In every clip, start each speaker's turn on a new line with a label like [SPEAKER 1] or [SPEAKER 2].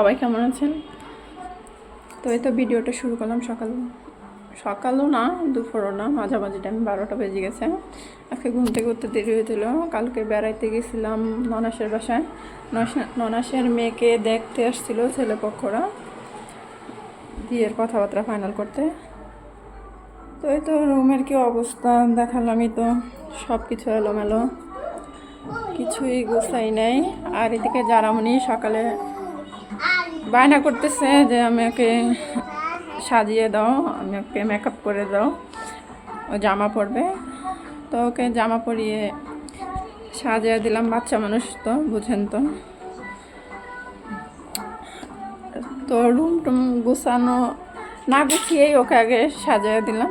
[SPEAKER 1] সবাই কেমন আছেন? তো এই তো ভিডিওটা শুরু করলাম সকালও না, দুপুরও না, মাঝামাঝি টাইম 12টা বেজে গেছে। আজকে ঘুম থেকে উঠতে দেরি হয়েছিল। কালকে বেড়াইতে গেছিলাম ননাসের বাসায়। ননাসের মেয়েকে দেখতে আসছিল ছেলেপক্ষরা, বিয়ের কথাবার্তা ফাইনাল করতে। তো এই তো রুমের কি অবস্থা দেখালামই তো, সব কিছু এলোমেলো, কিছুই গোছাই নাই। আর এদিকে জারামণি সকালে বায়না করতেছে যে আমাকে সাজিয়ে দাও, আমাকে মেকআপ করে দাও, ও জামা পরবে। তো ওকে জামা পরিয়ে সাজিয়ে দিলাম, বাচ্চা মানুষ তো বুঝেন তো। তো রুম টুম গুছানো না গুছিয়েই ওকে আগে সাজিয়ে দিলাম,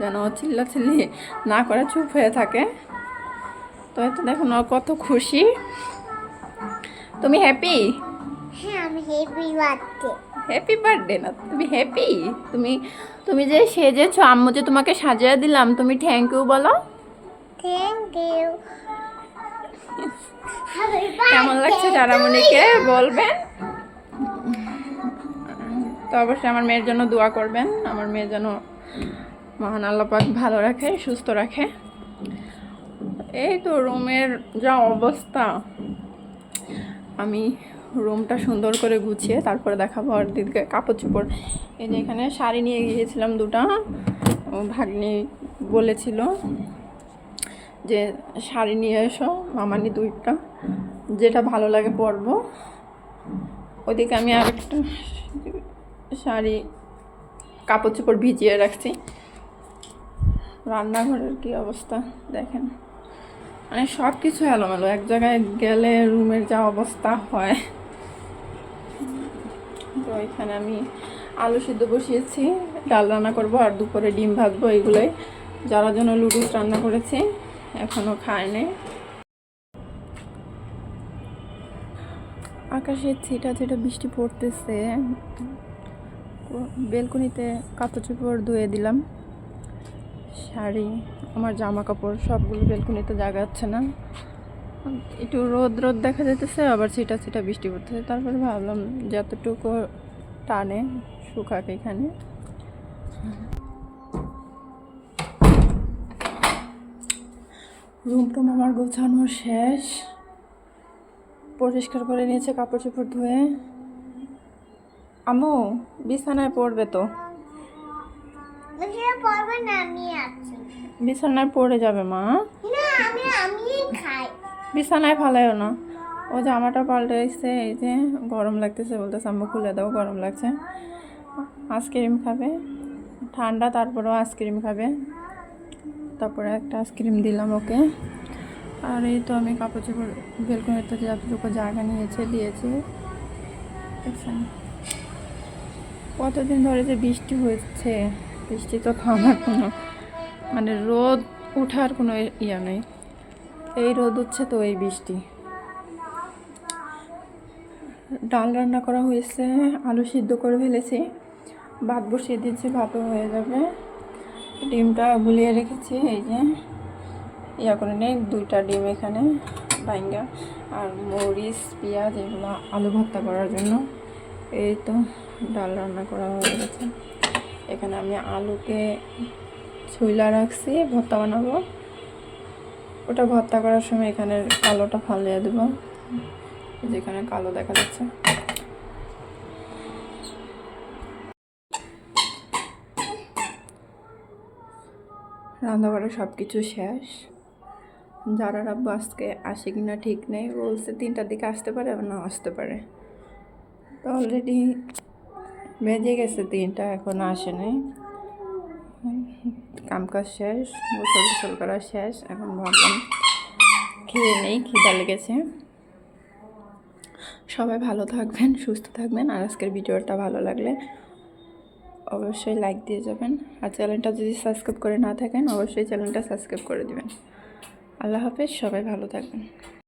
[SPEAKER 1] যেন ও চিল্লাচিল্লি না করে চুপ হয়ে থাকে। তো এটা দেখুন ও কত খুশি। তুমি হ্যাপি?
[SPEAKER 2] হ্যাঁ, আমি হ্যাপি বার্থডে।
[SPEAKER 1] হ্যাপি বার্থডে না, তুমি হ্যাপি? তুমি যে সেজেছো, আম্মু যে তোমাকে সাজিয়ে দিলাম, তুমি থ্যাংক ইউ বলো।
[SPEAKER 2] Thank you.
[SPEAKER 1] কেমন লাগছে জারামণিকে বলবেন। তো অবশ্যই আমার মেয়ের জন্য দোয়া করবেন, আমার মেয়ের জন্য মহান আল্লাহ পাক ভালো রাখে, সুস্থ রাখে। এই তো রুমের যা অবস্থা, আমি রুমটা সুন্দর করে গুছিয়ে তারপরে দেখাবো। আর দিদিকে কাপড় চোপড়, এই যে এখানে শাড়ি নিয়ে গিয়েছিলাম দুটা, ভাগ্নি বলেছিল যে শাড়ি নিয়ে এসো, মামানি দুইটা, যেটা ভালো লাগে পরবো। ওইদিকে আমি আরেকটা শাড়ি কাপড় চোপড় ভিজিয়ে রাখছি। রান্নাঘরের কি অবস্থা দেখেন, মানে সব কিছু এলোমেলো, এক জায়গায় গেলে রুমের যা অবস্থা হয়। তো এখানে আমি আলু সিদ্ধ বসিয়েছি, ডাল রান্না করব আর দুপুরে ডিম ভাজবো। এগুলোই যারা জন্য লুডুস রান্না করেছি, এখনও খায়নি। আকাশে ছিটা ছিটা বৃষ্টি পড়তেছে, বেলকনিতে কাপড় চোপড় ধুয়ে দিলাম, শাড়ি, আমার জামা কাপড় সবগুলো বেলকনিতে জায়গা যাচ্ছে না। একটু রোদ রোদ দেখা যাইতেছে, আবার ছিটা ছিটা বৃষ্টি পড়তেছে। তারপরে ভাবলাম যতটুকু টানে শুকাক এখানে। রুম টুম আমার গোছানো শেষ, পরিষ্কার করে নিয়েছে কাপড় চোপড় ধুয়ে। আম্মু বিছানায় পড়বে তো,
[SPEAKER 2] পড়বে না, আমি আছি।
[SPEAKER 1] বিছানায় পড়ে যাবে মা।
[SPEAKER 2] না, আমি খাই।
[SPEAKER 1] বিছানায় ফালাইও না। ও জামাটা পাল্টে এসছে, এই যে গরম লাগতেছে, বলতেছে আম্মু খুলে দাও, গরম লাগছে। আইসক্রিম খাবে, ঠান্ডা, তারপরেও আইসক্রিম খাবে। তারপরে একটা আইসক্রিম দিলাম ওকে। আর এই তো আমি কাপড় চোপড় বেলকনিতে যতটুকু জায়গা নিয়েছে দিয়েছি। দেখছেন কতদিন ধরে যে বৃষ্টি হচ্ছে, বৃষ্টি তো থামার কোনো, মানে রোদ ওঠার কোনো ইয়ে নেই। এই রোদ উঠছে তো এই বৃষ্টি। ডাল রান্না করা হয়েছে, আলু সিদ্ধ করে ফেলেছি, ভাত বসিয়ে দিয়েছি, ভাতও হয়ে যাবে। ডিমটা গুলিয়ে রেখেছি, এই যে ইয়া করে নেই, দুইটা ডিম এখানে ভাঙ্গা, আর মরিচ পেঁয়াজ এগুলো আলু ভর্তা করার জন্য। এই তো ডাল রান্না করা হয়ে গেছে। এখানে আমি আলুকে ছুইলা রাখছি, ভর্তা বানাবো। ওটা ভর্তা করার সময় এখানে কালোটা ফালিয়ে দেবো, যেখানে কালো দেখা যাচ্ছে। রান্নাবাড়া সব কিছু শেষ। যারা আব্বু আজকে আসে কিনা ঠিক নেই, বলছে 3টার দিকে আসতে পারে, আবার না আসতে পারে। তো অলরেডি বেজে গেছে 3টা, এখন আসে নাই। কামকাজ শেষ, গোসল করা শেষ, এখন ভাবলাম খেয়ে নেই, খিদা লেগেছে। সবাই ভালো থাকবেন, সুস্থ থাকবেন। আর আজকের ভিডিওটা ভালো লাগলে অবশ্যই লাইক দিয়ে যাবেন, আর চ্যানেলটা যদি সাবস্ক্রাইব করে না থাকেন অবশ্যই চ্যানেলটা সাবস্ক্রাইব করে দিবেন। আল্লাহ হাফেজ, সবাই ভালো থাকবেন।